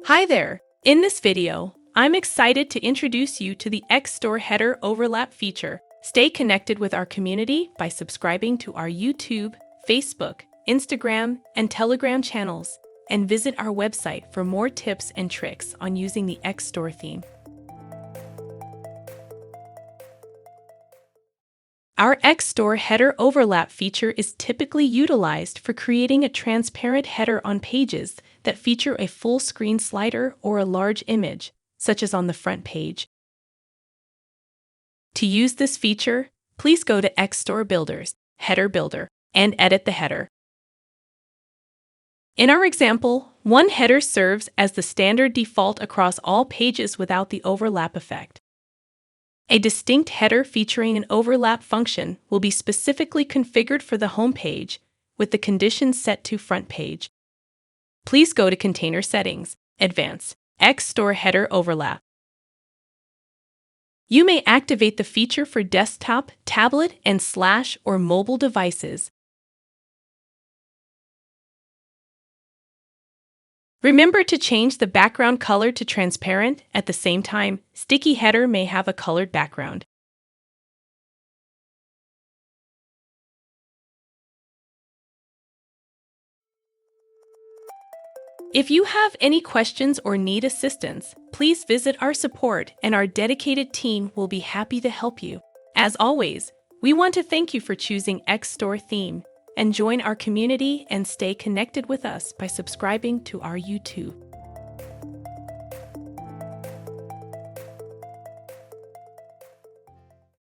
Hi there! In this video, I'm excited to introduce you to the XStore header overlap feature. Stay connected with our community by subscribing to our YouTube, Facebook, Instagram, and Telegram channels, and visit our website for more tips and tricks on using the XStore theme. Our XStore header overlap feature is typically utilized for creating a transparent header on pages that feature a full screen slider or a large image, such as on the front page. To use this feature, please go to XStore Builders, Header Builder, and edit the header. In our example, one header serves as the standard default across all pages without the overlap effect. A distinct header featuring an overlap function will be specifically configured for the home page, with the conditions set to front page. Please go to Container Settings, Advanced, XStore Header Overlap. You may activate the feature for desktop, tablet, and / or mobile devices. Remember to change the background color to transparent. At the same time, sticky header may have a colored background. If you have any questions or need assistance, please visit our support and our dedicated team will be happy to help you. As always, we want to thank you for choosing XStore theme and join our community and stay connected with us by subscribing to our YouTube.